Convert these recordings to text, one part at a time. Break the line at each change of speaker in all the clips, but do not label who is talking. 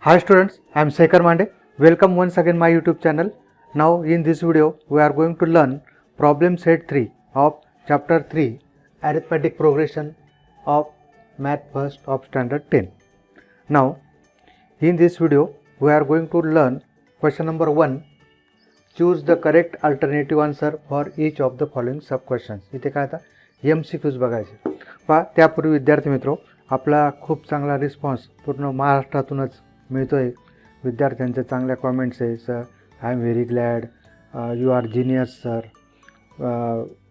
Hi students, I am Shekhar Mande. Welcome once again my YouTube channel. Now in this video we are going to learn problem set 3 of chapter 3 arithmetic progression of math first of standard 10. Now in this video we are going to learn question number 1. Choose the correct alternative answer for each of the following sub questions. इथे काय आता MCQs बघायचे. पहा त्यापूर्वी विद्यार्थी मित्रो आपला खूप चांगला रिस्पॉन्स पूर्ण महाराष्ट्रातूनच मिळतोय. विद्यार्थ्यांचे चांगल्या कॉमेंट्स आहे. Sir I am very glad, you are genius sir,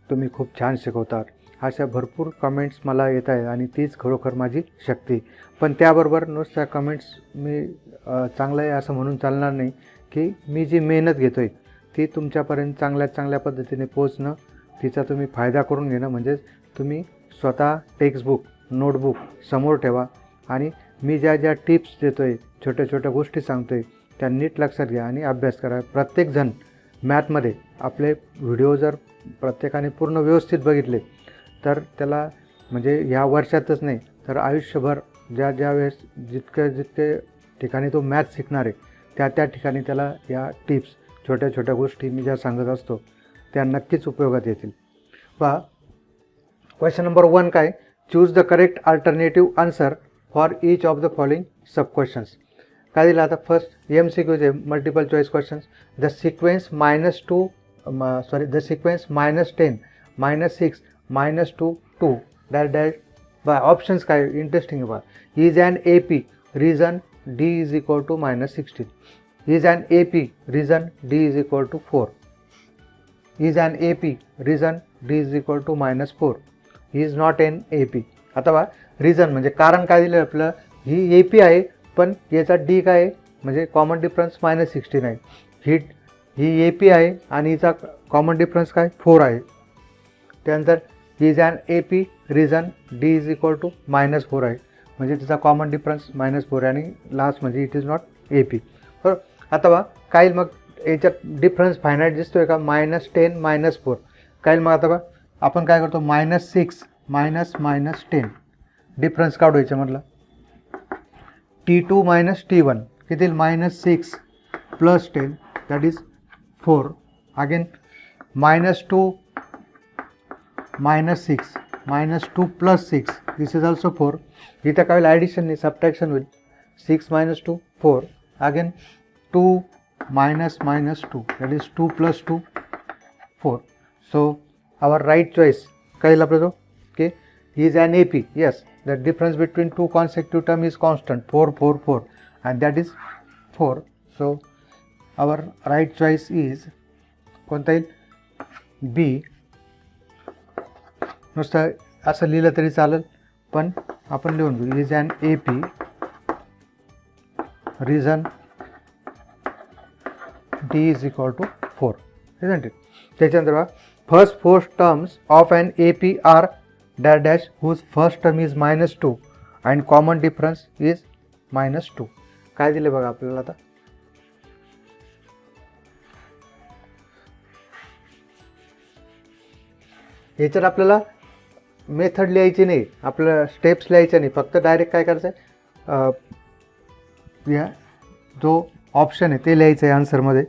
तुम्ही खूप छान शिकवतात, अशा भरपूर कमेंट्स मला येत आहेत आणि तीच खरोखर माझी शक्ती. पण त्याबरोबर नुसत्या कमेंट्स मी चांगलं आहे असं म्हणून चालणार नाही की मी जी मेहनत घेतो आहे ती तुमच्यापर्यंत चांगल्या पद्धतीने पोचणं, तिचा तुम्ही फायदा करून घेणं. म्हणजेच तुम्ही स्वतः टेक्स्टबुक नोटबुक समोर ठेवा आणि मी ज्या टिप्स देतो आहे, छोट्या गोष्टी सांगतो आहे त्या नीट लक्षात घ्या आणि अभ्यास करा. प्रत्येकजण मॅथमध्ये आपले व्हिडिओ जर प्रत्येकाने पूर्ण व्यवस्थित बघितले तर त्याला म्हणजे ह्या वर्षातच नाही तर आयुष्यभर ज्या वेळेस जितके ठिकाणी तो मॅथ शिकणार आहे त्या ठिकाणी त्याला या टिप्स छोट्या गोष्टी मी ज्या सांगत असतो त्या नक्कीच उपयोगात येतील. पहा क्वेश्चन नंबर 1 काय, choose the correct alternative answer for each of the following sub questions. काय दिलं आता फर्स्ट MCQs आहे, multiple choice questions. The sequence -10 -6 -2 2 dash by options काय इंटरेस्टिंग आहे. बघा, is an AP reason D is equal to -16. Is an AP reason D is equal to 4. Is an AP reason D is equal to -4. Is not an AP. आता बघा reason म्हणजे कारण काय दिलं आपलं, ही AP आहे पण याचा D काय आहे म्हणजे कॉमन डिफरन्स -16 आहे. ही AP आहे आणि हिचा कॉमन डिफरन्स काय 4 आहे. त्यानंतर is an AP reason D is equal to -4 आहे म्हणजे तिचा कॉमन डिफरन्स -4 आहे आणि लास्ट म्हणजे इट इज नॉट AP. बरोबर. आता बघा काय मग याच्यात डिफरन्स फायनाईट दिसतोय का, -10 -4 काय. मग आता बघा आपण काय करतो, -6 -10 डिफरन्स काढू याच्यामधला. T2 - T1 किती, -6 + 10 that is 4. Again -2 -6 -2 + 6 this is also 4. इथं काय होईल, ॲडिशन नाही सबट्रॅक्शन होईल. 6 - 2 4. Again 2 -2 that is 2 + 2 4. So our right choice काय येईल आपलं तो की is an AP. Yes, the difference between two consecutive term is constant 4 4 4 and that is 4. So our right choice is कोणता येईल, B. नुसतं असं लिहिलं तरी चालेल पण आपण लिहून घेऊ, is an AP reason D is equal to 4, isn't it? त्याच्यानंतर बघा, first 4 terms of an AP are dash whose first term is -2 and common difference is -2. काय दिले बघा आपल्याला आता, याच्यात आपल्याला मेथड लिहायची नाही, आपल्याला स्टेप्स लिहायच्या नाही, फक्त डायरेक्ट काय करायचं आहे, या जो ऑप्शन आहे ते लिहायचं आहे आन्सरमध्ये.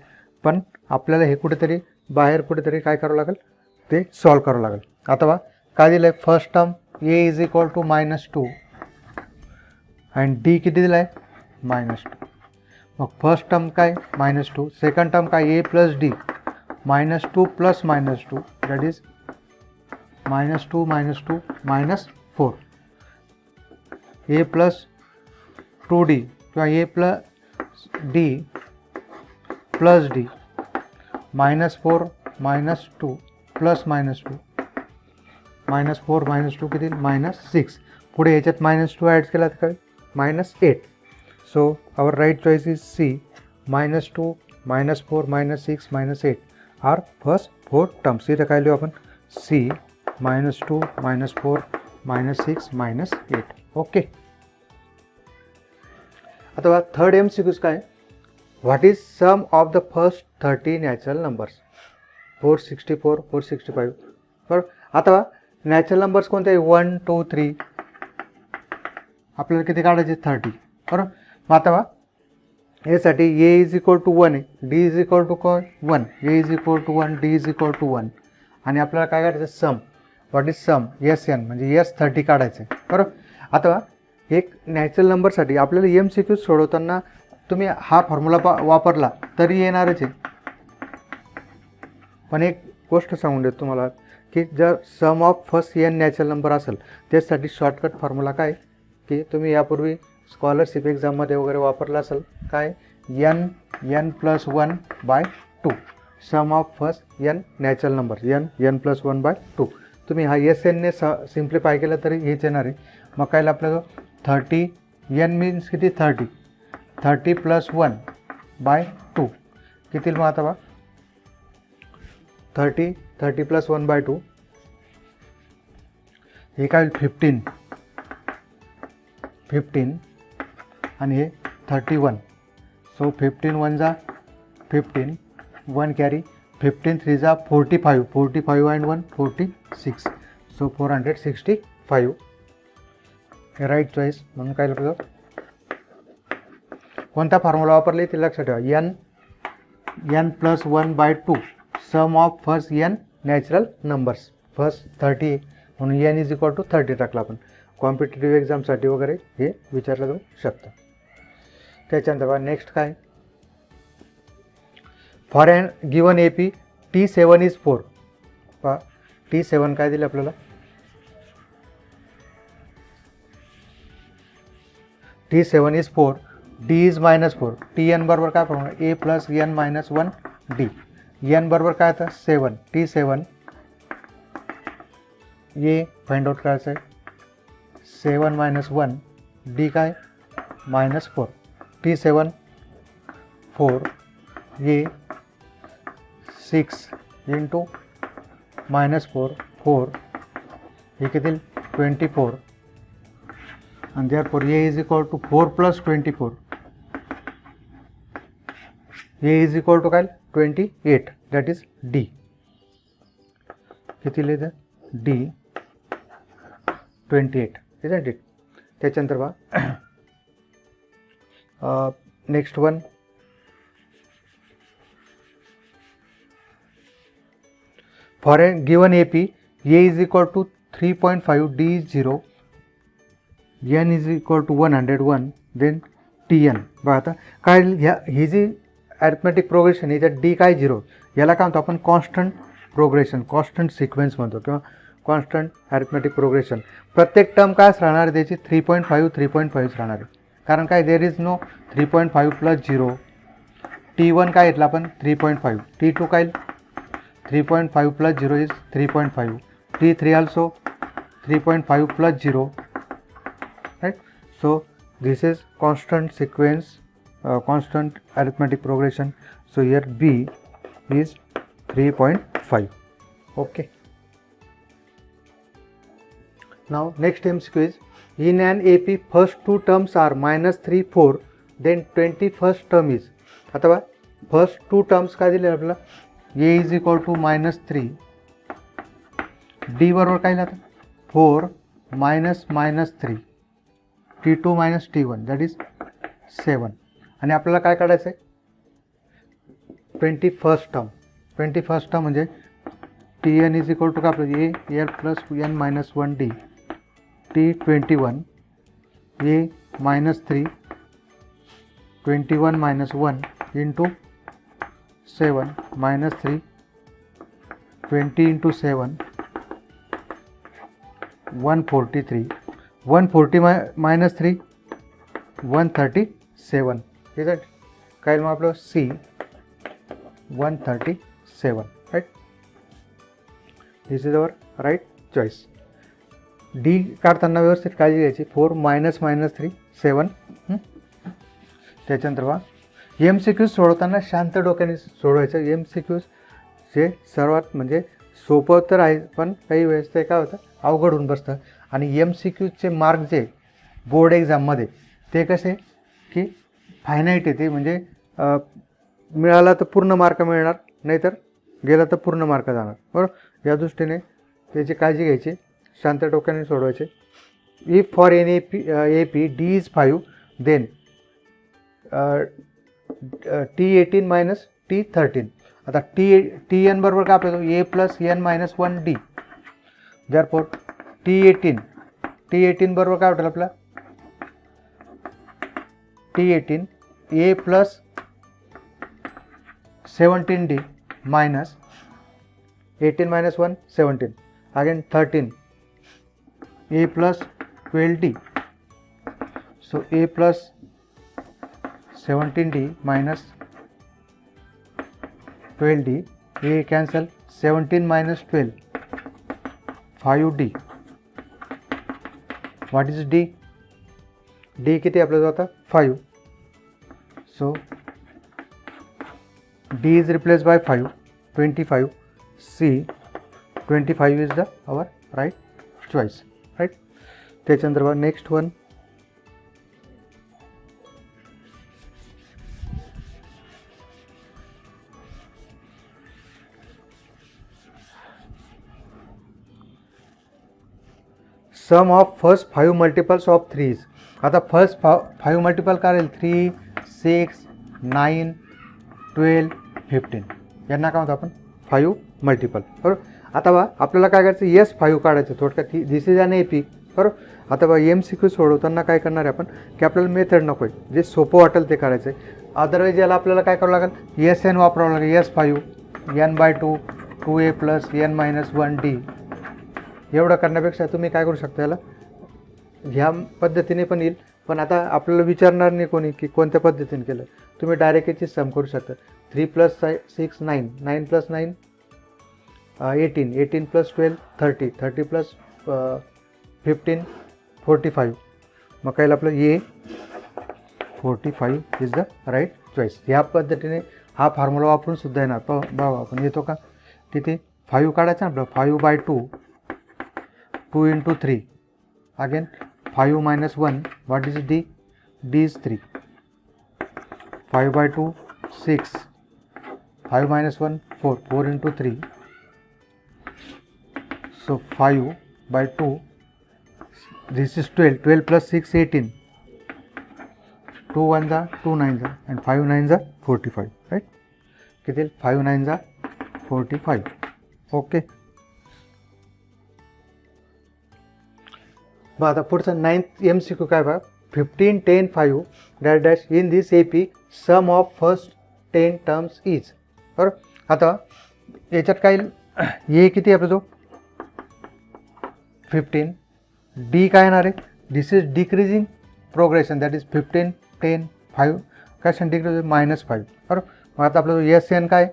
पण आपल्याला हे कुठेतरी बाहेर कुठेतरी काय करावं लागेल, ते सॉल्व करावं लागेल. आता बघा काय दिलं आहे, first term A is equal to -2 and D किती दिला आहे -2. मग फर्स्ट टर्म काय -2, सेकंड टर्म काय A + D -2 + -2 that is -2 -2 -4. A + 2D किंवा A + D + D -4 -2 + -2 -4 -2 किती -6. पुढे याच्यात -2 ॲड केला तर काय -8. So our right choice is C. -2 -4 -6 -8 are first 4 terms. इथं काय लिहू आपण, C -2 -4 -6 -8. ओके. आता बघा थर्ड MCQs काय, what is sum of the first 30 natural numbers. 464 465. बरोबर. आता बघा नॅचरल नंबर्स कोणते, 1 2 3 आपल्याला किती काढायचे 30. बरोबर. मग आता बघा यासाठी ए इज इक्वल टू 1 आहे, D is equal to 1, A is equal to 1, D is equal to 1. आणि आपल्याला काय काढायचं sum. What is sum? S N म्हणजे एस 30 काढायचं आहे. बरोबर. आता एक नॅचरल नंबरसाठी आपल्याला MCQ सोडवताना तुम्ही हा फॉर्म्युला वापरला तरी येणारच आहे. पण एक गोष्ट सांगून देतो तुम्हाला की जर sum of first N natural number असेल त्यासाठी शॉर्टकट फॉर्म्युला काय की तुम्ही यापूर्वी स्कॉलरशिप एक्झाममध्ये वगैरे वापरला असेल काय n+1/2 sum of first N natural number n+1/2. तुम्ही हा SNने सिम्प्लिफाय केलं तरी हेच येणार आहे. मग काय आपल्याला 30 n मीन्स किती 30 + 1/2 किती मग आता बा 30 + 1/2 हे काय 15 आणि हे 31. सो 15 1 जा 15 1 कॅरी 15 3 जा 45 अँड 1 46. So 465 right choice. म्हणून काय लागलं कोणता फॉर्म्युला वापरले ते लक्षात ठेवा. n+1/2 sum of first N natural numbers. First 30 म्हणून n इज इक्वल टू 30 टाकला आपण. कॉम्पिटेटिव्ह एक्झामसाठी वगैरे हे विचारलं जाऊ शकतं. त्याच्यानंतर नेक्स्ट काय for on given AP T7 is 4. पहा T7 काय दिलं आपल्याला T7 is 4, D is -4. Tn बरोबर काय formula A + n - 1 D. n बरोबर काय आता 7. T7 A फाइंड आउट करायचं आहे 7 - 1 D काय -4. T7 4 A 6 × -4 4 हे किती 24 and therefore A is equal to 4 + 24. A is equal to काय 28. that is D. किती लिहिलं D 28 isn't it. त्याच्यानंतर बघा next one for a given AP A is equal to 3.5 D is 0 n is equal to 101 then Tn. बघा आता काय ही जी arithmetic progression याच्यात D काय 0 याला काय म्हणतो आपण कॉन्स्टंट प्रोग्रेशन कॉन्स्टंट सिक्वेन्स म्हणतो किंवा कॉन्स्टंट अरिथमेटिक प्रोग्रेशन. प्रत्येक टर्म काय राहणार आहे त्याची 3.5 राहणार आहे. कारण काय देर इज नो 3.5 + 0. T1 काय घेतलं आपण 3.5. T2 काय 3.5 + 0 is 3.5. T3 also 3.5 + 0. right. So this is constant sequence constant arithmetic progression. So here B is 3.5. okay. Now next MCQ is in an AP first two terms are -3 4 then 21st term is. आता बघा first to terms काय दिले आपल्याला A is equal to -3 D बरोबर काय लिहिलं 4 -3 T2 - T1 that is 7. आणि आपल्याला काय काढायचं आहे 21st टर्म. 21st टर्म म्हणजे Tn इज इक्वल टू काय आपलं A L + n - 1 D T21 A -3 21 - 1 into 7 -3 20 into 7 143 140 -3 137 is it. काय मग आपलं C 137 right. this is our right choice. D काढताना व्यवस्थित काळजी घ्यायची 4 -3 7. त्याच्यानंतर बघा MCQ सोडवताना शांत डोक्याने सोडवायचं. MCQ जे सर्वात म्हणजे सोपं तर आहे पण काही वेळेस ते काय होतं अवघड होऊन बसतं. आणि MCQचे मार्क जे बोर्ड एक्झाममध्ये ते कसे की फायनाईट येते म्हणजे मिळाला तर पूर्ण मार्क मिळणार नाहीतर गेला तर पूर्ण मार्क जाणार बरोबर. या दृष्टीने त्याची काळजी घ्यायची शांत डोक्याने सोडवायचे. If for an AP D is 5 then T18 minus T13. आता Tn बरोबर काय आपल्याला a plus n minus 1d. Therefore T18 बरोबर काय वाटेल आपल्याला T18 a plus 17d minus 18 minus 1 17, again 13 a plus 12d. So a plus 17d minus 12d, a cancel, 17 minus 12 5d. What is d? d किती आपल्याला होता 5. So d is replaced by 5, 25. C 25 is the our right choice, right? त्याच्यानंतर next one, sum of first 5 multiples of 3 is. आता first 5 multiple काय राहील 3, 6, 9, 12, 15 यांना काय म्हणतो आपण 5 मल्टिपल. बरोबर. आता बा आपल्याला काय करायचं यस 5 काढायचं थोडक्यात. This is an AP. बरोबर. आता बा MCQ सोडवताना काय करणार आहे आपण की आपल्याला मेथड नको आहे, जे सोपं वाटेल ते काढायचं आहे. अदरवाईज याला आपल्याला काय करावं लागेल यस एन वापरावं लागेल. Yes 5 n/2 2a plus n minus 1d. एवढं करण्यापेक्षा तुम्ही काय करू शकता याला ह्या पद्धतीने पण येईल, पण आता आपल्याला विचारणार नाही कोणी की कोणत्या पद्धतीने केलं. तुम्ही डायरेक्ट याची सम करू शकता. 3 + 6 9, 9 + 9 18, 18 + 12 30, 30 + 15 45. मग काय आपलं ए 45 इज द राईट चॉईस. ह्या पद्धतीने हा फॉर्म्युला वापरून सुद्धा येणार. बघा आपण येतो का तिथे 5 काढायचं ना आपलं 5/2 2 × 3 again 5 - 1 what is d? d is 3. 5/2 6, 5 - 1 4, 4 × 3. So 5/2, this is 12, 12 + 6 18, 2 1s are 2 9s are and 5 9s are 45, right? किती 5 9s are 45. ओके. मग आता पुढचं 9th MCQ काय बघा 15 10 5 dash dash in this AP sum of first 10 terms is. बरोबर. आता याच्यात काय ए किती आपला जो 15, डी काय येणार आहे this is decreasing progression that is 15 10 5 काय डिक्रीज -5. बरोबर. मग आता आपला जो एस एन काय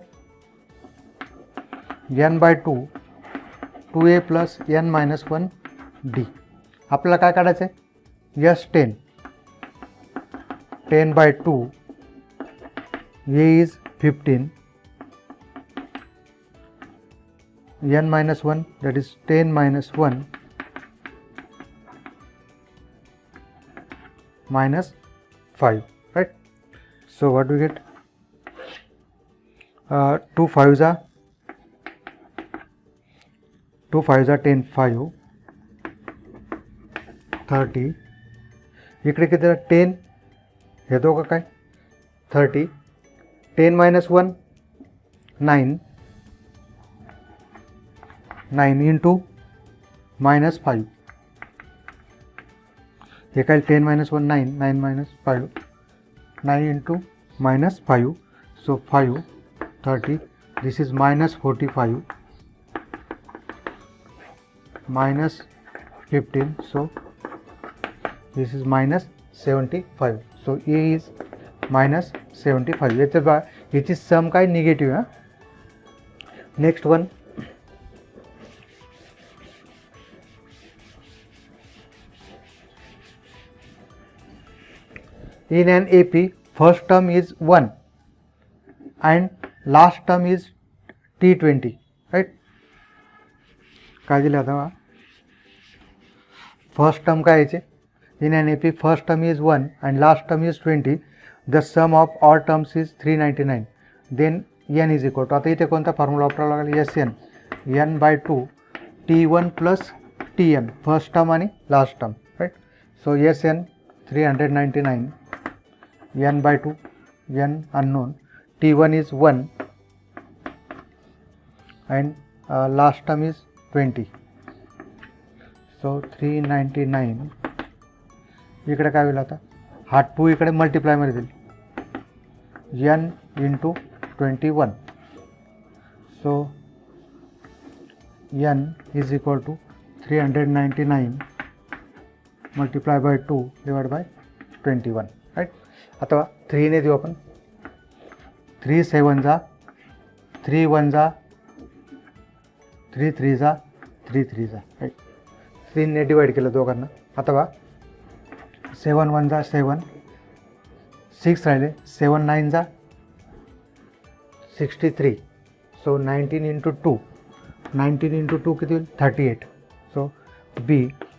n/2 2a plus n minus 1 d. आपल्याला काय काढायचं आहे yes 10 10/2 a is 15 n minus 1 that is 10 minus 1 minus 5, right? So what do we get? 2 5s are 10 5 30. इकडे किती 10 हे दोघं काय 30 10 minus 1 9 9 into -5. हे काय 10 minus 1 9 9 minus 5 9 into -5. So 5 30, this is -45 -15, so this is -75. So A is -75. याची सम काय negative आहे. Next one in an AP first term is 1 and last term is T20, right? काय दिलं आता फर्स्ट टर्म काय याचे in an AP first term is 1 and last term is 20. The sum of all terms is 399. Then n is equal to, आता इथे कोणता formula वापरावा लागेल SN n/2 T1 plus TN first term आणि last term, right? So SN 399 n/2 n unknown, t1 is 1 and last term is 20. So 399 इकडे काय होईल आता, हा 2 इकडे मल्टिप्लाय मध्ये जाईल, n into 21. So n is equal to 399 multiplied by 2 divided by 21, right? अथवा 3 ने देऊ आपण, 3 7 जा 3 1 जा 3 3 जा 3 3 जा, राईट. 3 ने डिवाइड केलं दोघांना, अथवा 7 1 जा 7, 6 राहिले, 7 9 जा 63. सो 19 into 2, 19 into 2 किती होईल, 38. सो B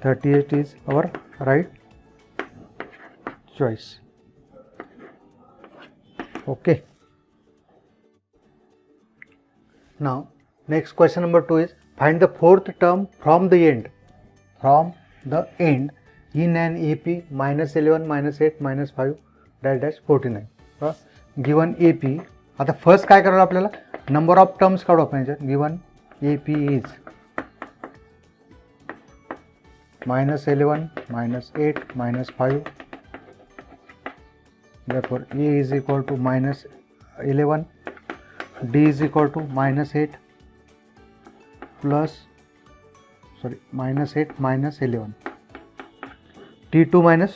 38 is our right choice. Okay. Now next question number 2 is find the fourth term from the end in an AP -11 -8 -5 -49. Given AP. आता फर्स्ट काय करावं आपल्याला, नंबर ऑफ टर्म्स काढू आपण याच्यात. Given AP is -11 -8 -5. therefore A is equal to -11, D is equal to -8 -11, T2 minus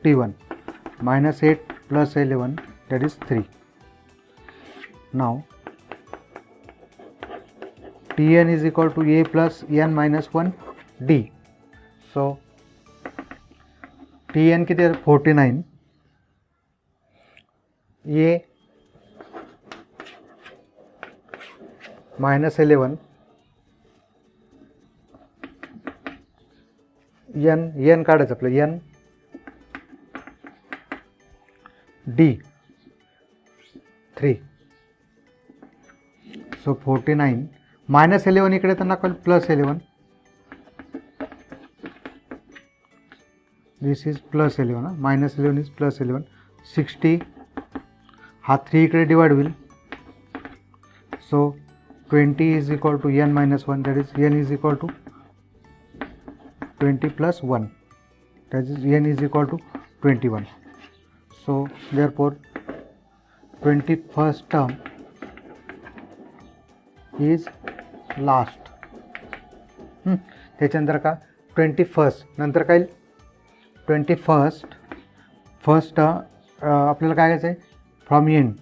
T1, -8 plus 11, that is 3. Now Tn is equal to A plus n minus 1 D. So Tn किती आहे, 49, A -11, n काढायचं आपलं, n D 3. सो 49 -11 इकडे तर नका, +11, this is +11, -11 is +11, 60. हा 3 इकडे divide होईल. So 20 is equal to n minus 1, that is n is equal to 20 plus 1, that is n is equal to 21. So therefore 21st term is last. त्याच्यानंतर का 21st नंतर काय, 21st फर्स्ट आपल्याला काय घ्यायचं आहे, फ्रॉम एंड.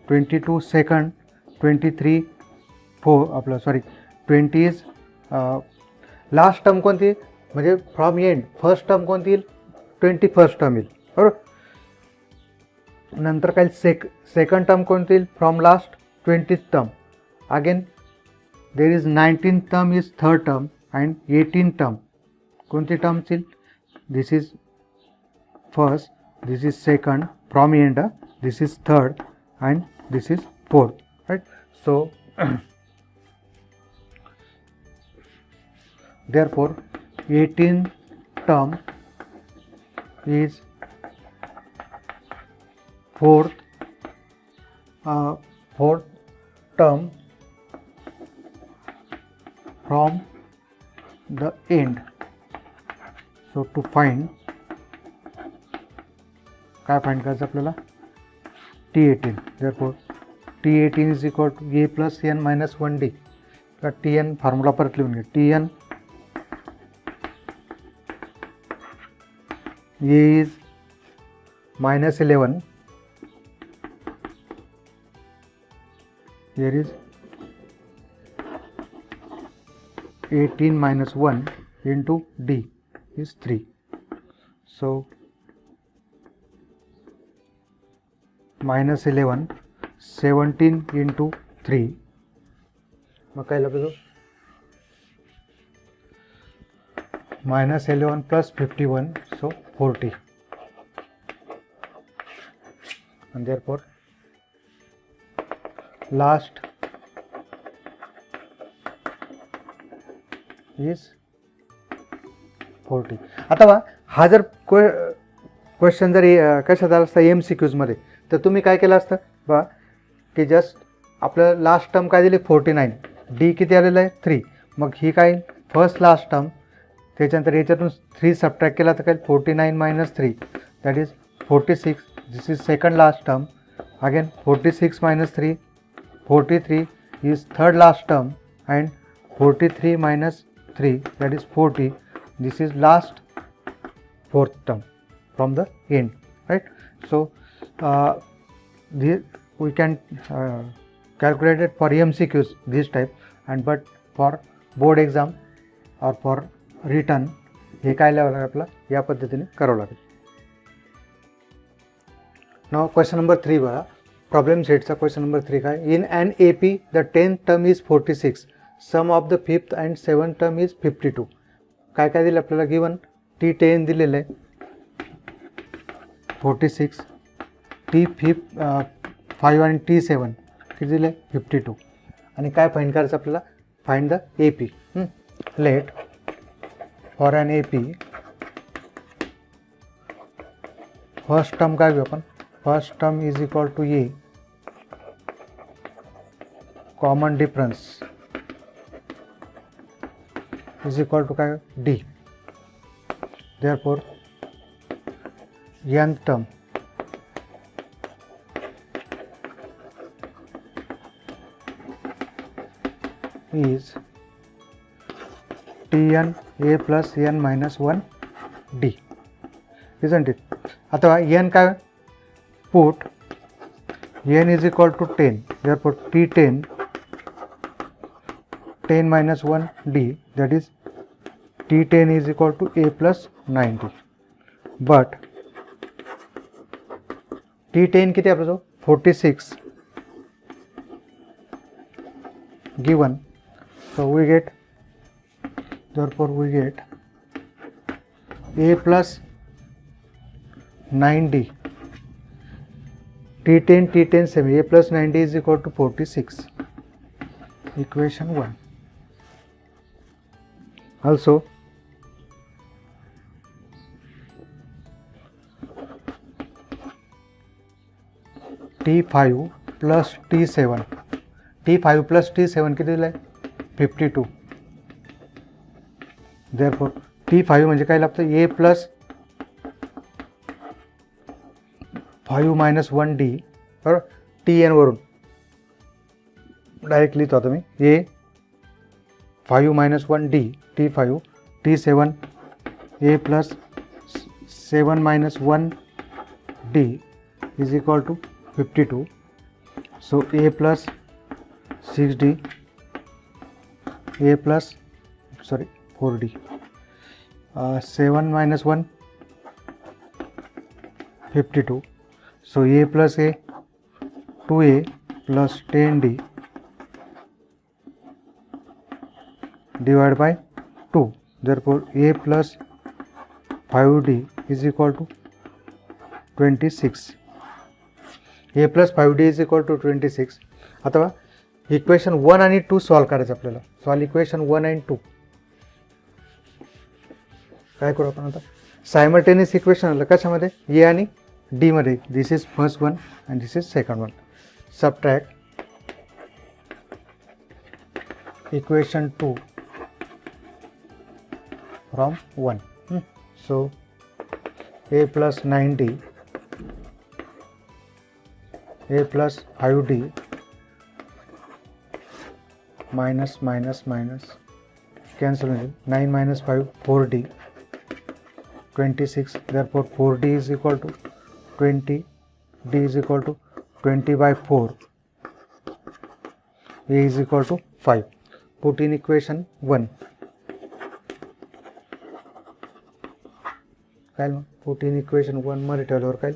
22 सेकंड, 23 आपलं 20 is last term कोणती, म्हणजे फ्रॉम एंड फर्स्ट टर्म कोणती येईल, 21st टर्म येईल, बरोबर. नंतर काय सेकंड टर्म कोणती येईल, from last 20th term. Again there is 19th term is third term and 18th term कोणती टर्म्स येईल, this is first, this is second from end, this is third and this is fourth, right. So therefore 18th term is fourth term from the end. So to find काय find करायचं आपल्याला, T18. therefore T18 is equal to A plus n minus 1D. का Tn formula परत लिहून घ्या, Tn A is -11, here is 18 minus 1 into D is 3. So -11 17 into 3, मग काय लागतो, -11 plus 51, so 40. And therefore last is 40. अथवा हा जर क्वेश्चन जर कशात आला असता MCQजमध्ये तर तुम्ही काय केलं असतं बा की जस्ट आपलं लास्ट टर्म काय दिली 49, डी किती आलेलं आहे 3, मग ही काय फर्स्ट लास्ट टर्म, त्याच्यानंतर याच्यातून 3 सबट्रॅक्ट केला तर काय 49 - 3 that is 46, this is second last term, again 46 - 3 43 is third last term and 43 - 3 that is 40, this is last fourth term from the end, right? So we can calculate it for MCQs this type, and but for board exam or for written हे काय लिहावं लागेल आपला या पद्धतीने करावं लागेल. Now question number 3 बघा, problem सेटचा question number 3 काय, in an AP the 10th term is 46, sum of the 5th and 7th term is 52. काय काय दिलं आपल्याला गिवन, T10 दिलेलं आहे 46, T5 आणि T7 किती दिले 52, आणि काय फाइंड करायचं आपल्याला, find the AP. Let for an AP first term काय घेऊ आपण, first term is equal to A common difference is equal to काय D, therefore nth term is Tn A plus n minus 1 D, isn't it? अथवा n काय, put n is equal to 10, therefore T10 10 minus 1 D, that is T10 is equal to A plus 90, but T10 किती आपलं 46 given, so we get, therefore we get A plus 9D, T10 same, A plus 9D is equal to 46, equation 1. Also T5 plus T7, T5 plus T7 किती दिलं आहे 52, therefore T5 म्हणजे काय लागतं A plus 5 minus 1D, बरोबर, Tn वरून direct लिहितो आता मी, A 5 minus 1D T5, T7 A plus 7 minus 1D is equal to 52, so A plus 6D, A plus 4D, 7 minus 1 52, so A plus A 2A plus 10D divided by 2, therefore A plus 5D is equal to 26, A plus 5D is equal to 26. अथवा equation 1 आणि 2 solve करायचं आपल्याला, solve equation 1 आणि 2. काय करू आपण आता, simultaneous equation आलं कशामध्ये, A आणि D मध्ये, this is first one and this is second one, subtract equation 2 from 1, so A plus 9D, A plus 5D minus cancel, 9 minus 5 4D 26, therefore 4D is equal to 20, D is equal to 20 by 4, A is equal to 5, put in equation 1. काय मग put in equation 1 मध्ये ठेवल्यावर काय,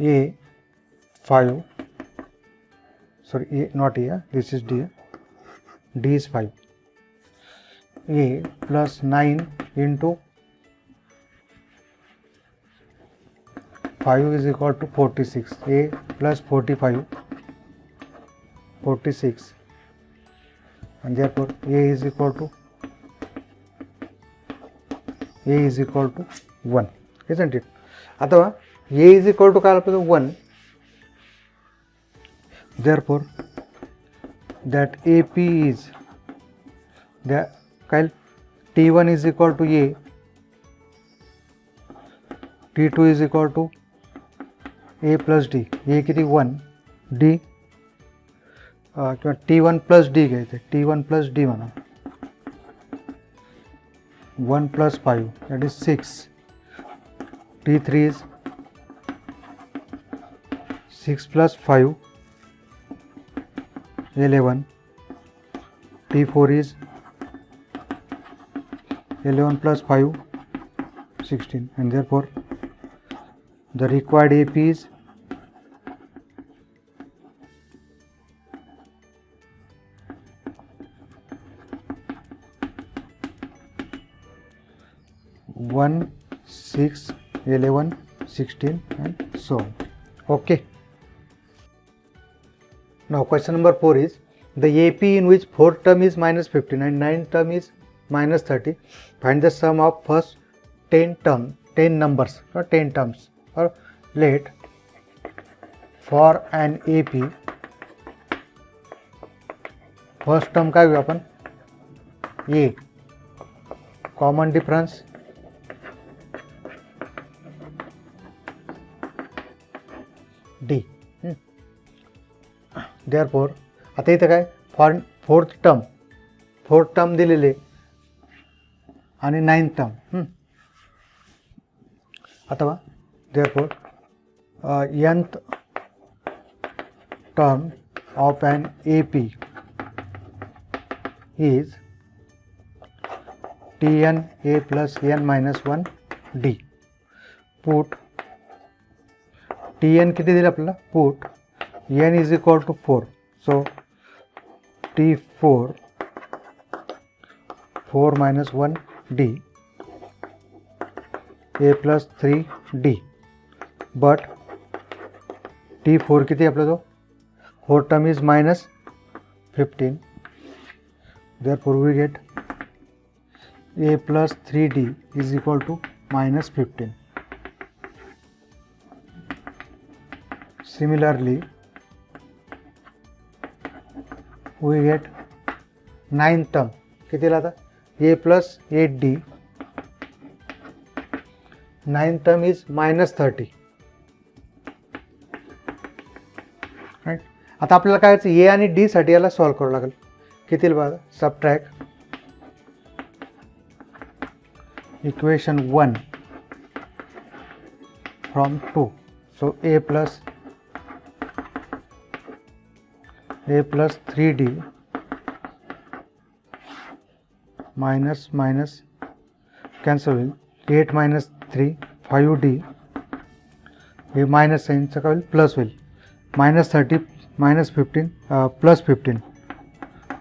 A 5, sorry A not A, this is D, D is 5, A plus 9 into 5 is equal to 46, A plus 45 46, and therefore A is equal to a is equal to 1, isn't it? अथवा a is equal to काय आपल्याला 1, therefore that AP is that काय T1 is equal to a, T2 is equal to a plus d, a किती 1 d किंवा T1 plus d घ्यायचं, T1 plus d म्हणा, 1 plus 5 that is 6, T3 is 6 plus 5 11, T4 is 11 plus 5 16, and therefore the required AP is 1, 6, 11, 16 and so on. Okay. Now question number 4 is the AP in which 4th term is minus 15 and 9th term is minus 30. Find the sum of first 10 numbers or 10 terms. Or let for an AP first term काय घेऊ आपण A, common difference D. Therefore आता इथं काय fourth term दिलेले आणि 9th term अथवा therefore nth term of an AP is Tn A plus n minus 1 D. Put Tn किती दिलं आपल्याला, put n is equal to 4, so T4 4 minus 1 D A plus 3 D, but T4 किती आपला जो 4 term is minus 15, therefore we get A plus 3D is equal to minus 15. Similarly we get 9th term किती आता A plus 8D, 9th term is minus 30, right? आता आपल्याला काय करायचं, A आणि D साठी याला सॉल्व करावं लागेल. किती बघा, subtract equation 1 from 2, so A plus 3D minus cancel, 8 minus 3 5D, hey minus साइनचा काय होईल, प्लस होईल, minus 30 minus 15 plus 15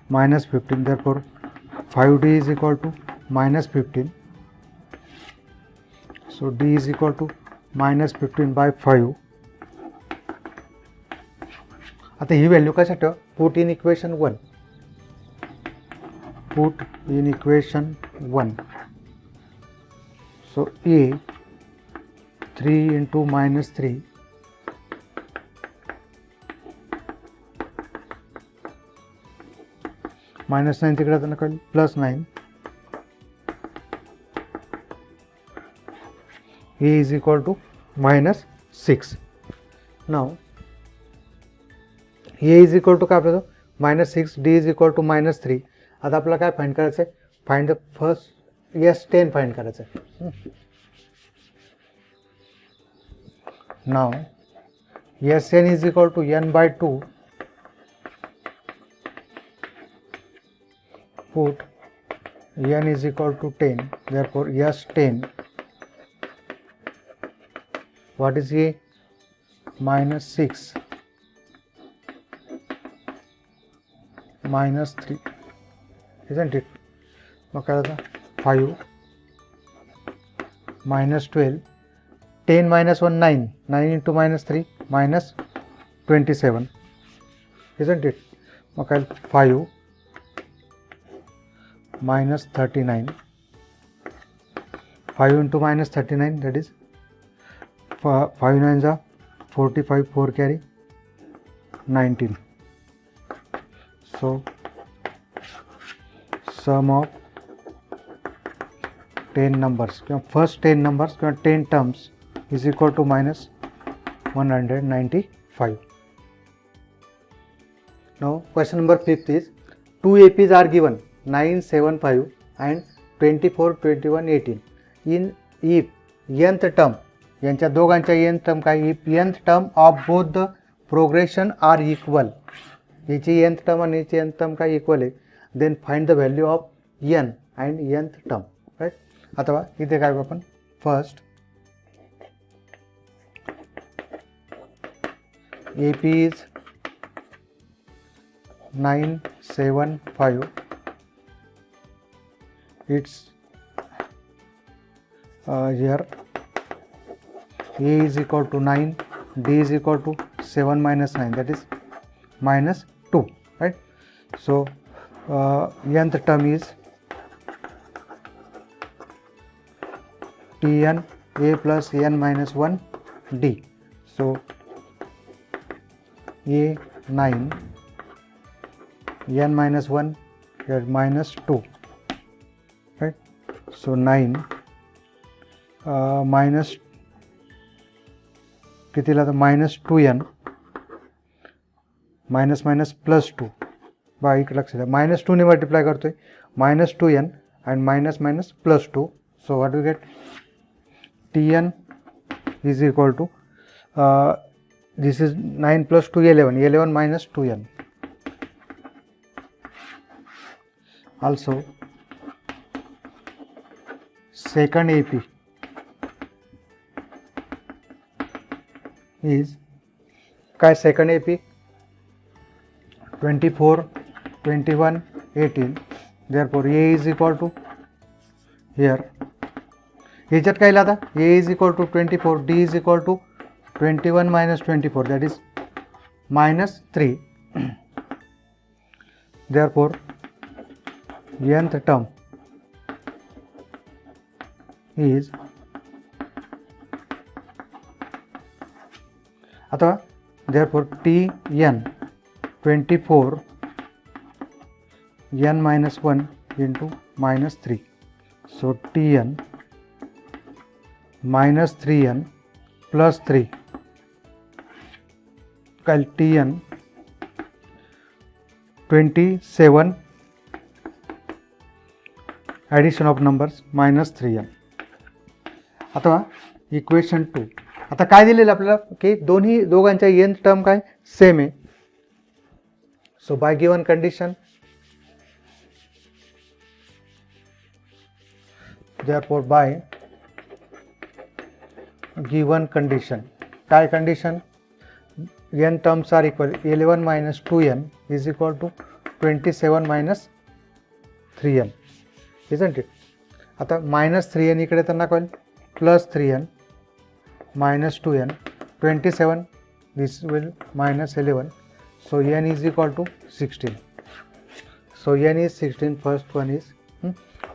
minus 15, therefore 5D is equal to minus 15, so D is equal to minus 15 by 5. आता ही value कशात ठेवा, put in equation 1, put in equation 1, so A 3 into minus 3 minus 9 तिकडे आता नका, plus 9, A is equal to minus 6. Now A is equal to काय आपल्याला minus 6, D is equal to minus 3. आता आपल्याला काय फाइंड करायचं आहे, find the first S10 find करायचं आहे. Now Sn is equal to n by 2, put n is equal to 10, therefore S10, what is A, minus 6 minus 3, isn't it? मग काय होता 5 minus 12, 10 minus 1 9, 9 into minus 3 minus 27, isn't it? मग काय 5 minus 39 5 into minus 39, that is 5 9s are 45, 4 carry 19. So sum of 10 numbers, first 10 numbers, 10 terms is equal to minus 195. Now question number 5 is, two APs are given 9, 7, 5 and 24, 21, 18. In if nth term, यांच्या दोघांच्या nth term काय, if nth term of both the progression are equal, याची nth term आणि याची nth term काय equal आहे, then find the value of n and nth term, right? अथवा इथे काय आपण first AP is 9, 7, 5. It's here A is equal to 9, D is equal to 7 minus 9, that is minus 2, right? So nth term is Tn A plus n minus 1 D. So A 9, n minus 1, here minus 2, right? So 9 minus कितीला तर minus 2n minus minus plus 2 बा इकडे लक्ष द्या, minus 2 ने multiply करतोय, minus 2n and minus minus plus 2. So what do we get? Tn is equal to this is 9 plus 2 11, 11 minus 2n. Also second AP is काय, second AP 24, 21, 18. Therefore A is equal to here याच्यात काय लाता, A is equal to 24, D is equal to 21 minus 24, that is minus 3. Therefore nth term is अथवा therefore Tn 24 n minus 1 into minus 3. So Tn minus 3n plus 3, कल Tn 27 addition of numbers minus 3n. अथवा equation 2. आता काय दिलेलं आपल्याला की दोघांच्या nth term काय सेम आहे. So by given condition, therefore by given condition, काय condition, n terms are equal, 11 minus 2n is equal to 27 minus 3n, isn't it? आता minus 3n इकडे तर नका, plus 3n minus 2n, 27, this will minus 11, so n is equal to 16. So n is 16, first one is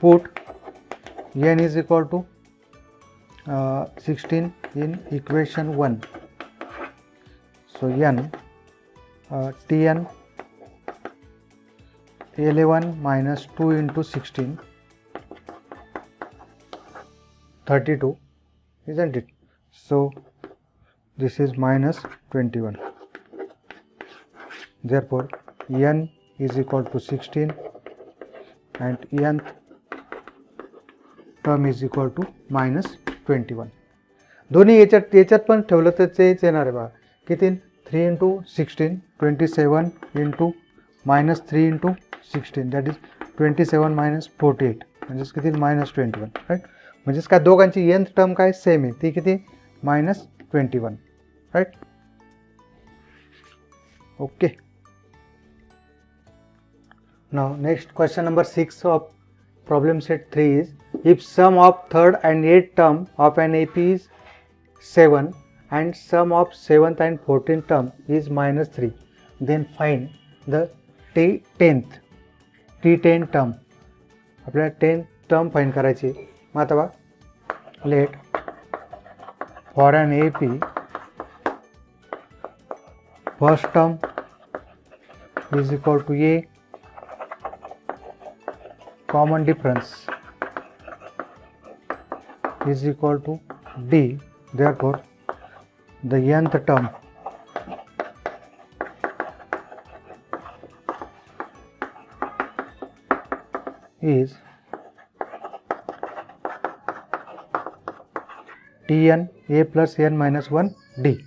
put n is equal to 16 in equation 1. So n Tn 11 minus 2 into 16, 32, isn't it? So this is minus 21. Therefore n is equal to 16 and nth term is equal to minus 21. दोन्ही याच्यात पण ठेवलं तर तेच येणार आहे बघा, किती 3 into 16, 27 into minus 3 into 16, that is 27 minus 48, म्हणजेच किती minus 21, राईट? म्हणजेच काय दोघांची nth टर्म काय सेम आहे, ती किती minus 21, right? Okay. Now next question number 6 of problem set 3 is, if sum of third and 8th term of an AP is 7 and sum of 7th and 14th term is minus 3, then find the T10th term. आपल्याला 10th term find करायची. मग आता let for an AP first term is equal to A common difference is equal to D. Therefore the nth term is Tn A plus n minus 1 D.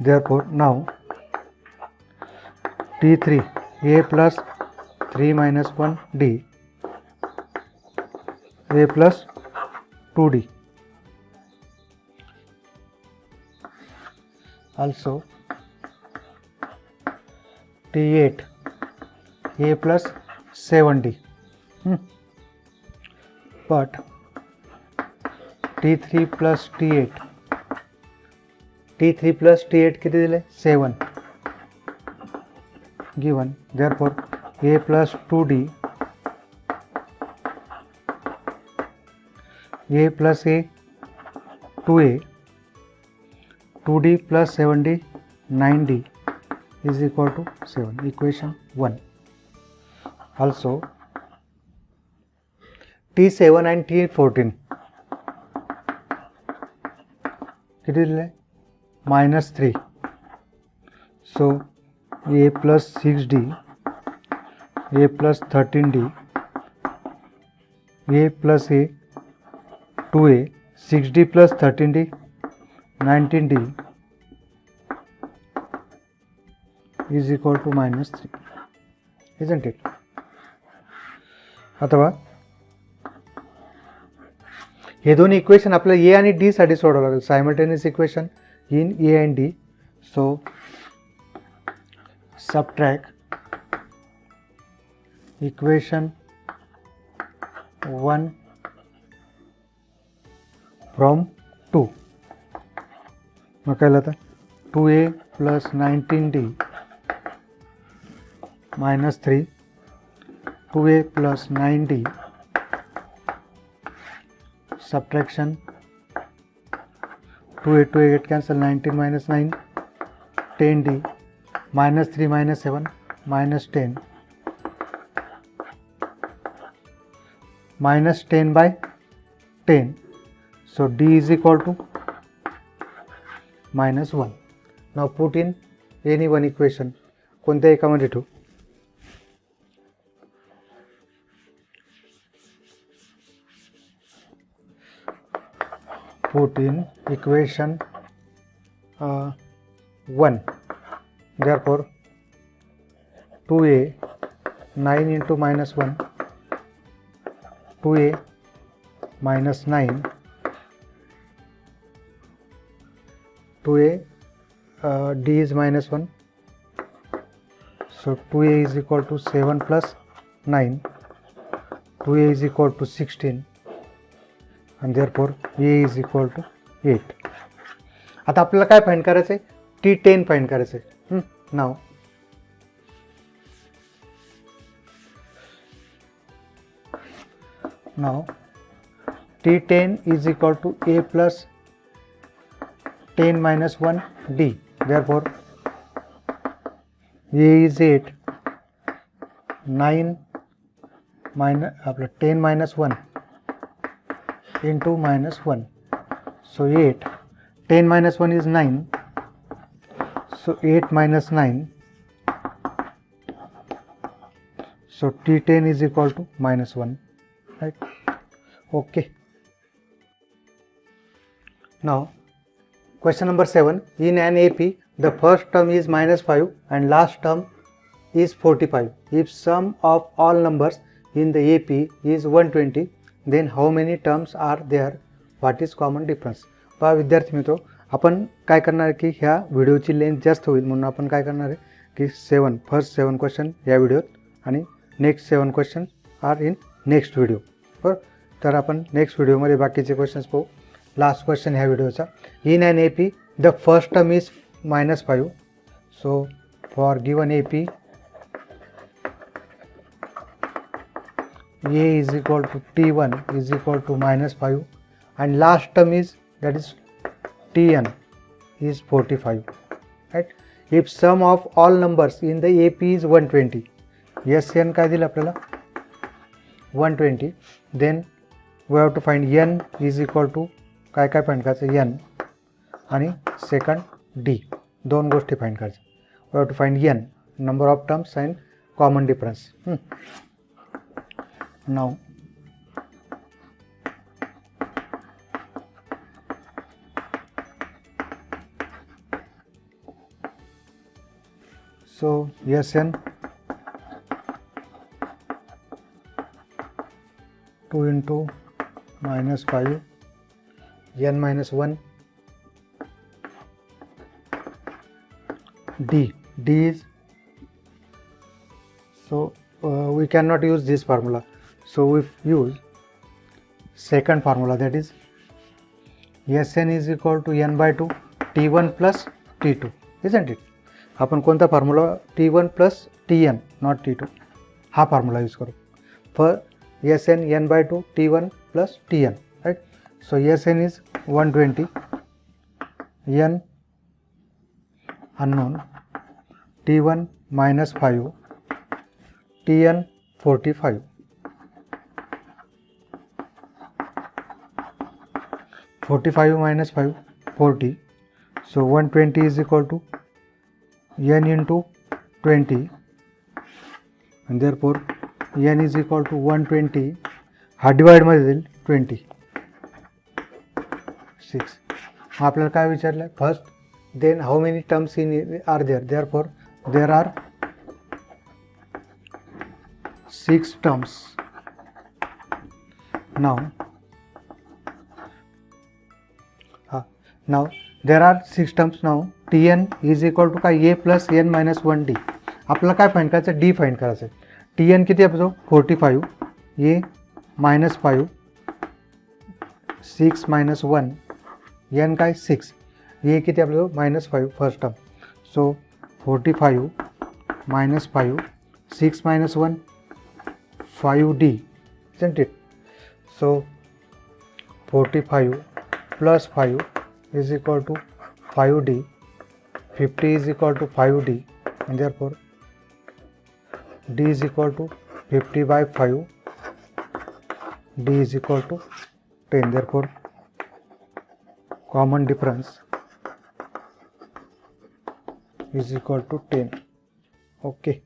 Therefore now T3 A plus 3 minus 1 D A plus 2D. Also T8 A plus 7D. But T3 plus T8 किती दिले 7 given. Therefore A plus 2D A plus A 2A 2D plus 7D 9D is equal to 7. Equation 1. Also T7 and T14 किती दिले -3. So A plus 6D A plus 13D A plus A 2A 6D plus 13D 19D is equal to -3, isn't it? अथवा हे दोन equation आपल्याला ए आणि D साठी सोडवावं लागेल. Simultaneous equation in A and D. So subtract equation 1 from 2. मग काय होतं 2a plus 19d minus 3 2a plus 9d subtraction 2a get cancel 19 minus 9 10d minus 3 minus 7 minus 10 minus 10 by 10. So d is equal to -1. Now put in any one equation. कोणत्या एकामध्ये ठेवू? Put in equation 1. Therefore 2a 9 into -1 2a minus 9 2a d is -1. So 2a is equal to 7 plus 9 2a is equal to 16 and therefore a is equal to 8. आता आपल्याला काय find करायचं आहे? T10 find करायचं आहे. Now T10 is equal to a plus 10 minus 1 d. Therefore a is 8 9 minus 10 minus 1 into -1. So 8 10 minus 1 is 9. So 8 minus 9. So T10 is equal to -1, right? Okay. Now question number 7. In an AP the first term is -5 and last term is 45. If sum of all numbers in the AP is 120 then how many terms are there? What is common difference? पहा विद्यार्थी मित्रो, आपण काय करणार आहे की ह्या व्हिडिओची length जास्त होईल म्हणून आपण काय करणार आहे की फर्स्ट 7 क्वेश्चन या व्हिडिओत आणि next 7 question are in next video. बरं, तर आपण नेक्स्ट व्हिडिओमध्ये बाकीचे क्वेश्चन्स पाहू. लास्ट क्वेश्चन ह्या व्हिडिओचा. In an AP the first term is -5. So for given AP a is equal to t1 is equal to minus 5 and last term is that is tn is 45, right? If sum of all numbers in the AP is 120, Sn काय दिलं आपल्याला 120, then we have to find n is equal to काय काय find करायचं n आणि second d, दोन गोष्टी find करायच्या. We have to find n, number of terms and common difference. Now so Sn 2 into minus 5 n minus 1 d is so we cannot use this formula, so we use second formula, that is Sn is equal to n by 2 t1 plus t2, isn't it? आपण कोणता formula t1 plus tn not t2 हा formula use करू for Sn n by 2 t1 plus tn, right? So Sn is 120, n unknown, t1 minus 5, tn 45, 45 minus 5 40, so 120 is equal to n into 20 and therefore n is equal to 120, हा divide मध्ये देईल 26. आपल्याला काय विचारलं first, then how many terms are there, therefore there are 6 terms. Now there are 6 terms. Now tn is equal to काय a plus n minus 1d. आपल्याला काय find करायचं, d फाइंड करायचं. tn किती आपलं 45, a minus 5, 6 minus 1, n काय 6, a किती आपलं minus 5 first term. So 45 minus 5, 6 minus 1 5d, isn't it? So 45 plus 5 is equal to 5d, 50 is equal to 5d and therefore d is equal to 50 by 5, d is equal to 10, therefore common difference is equal to 10. Okay.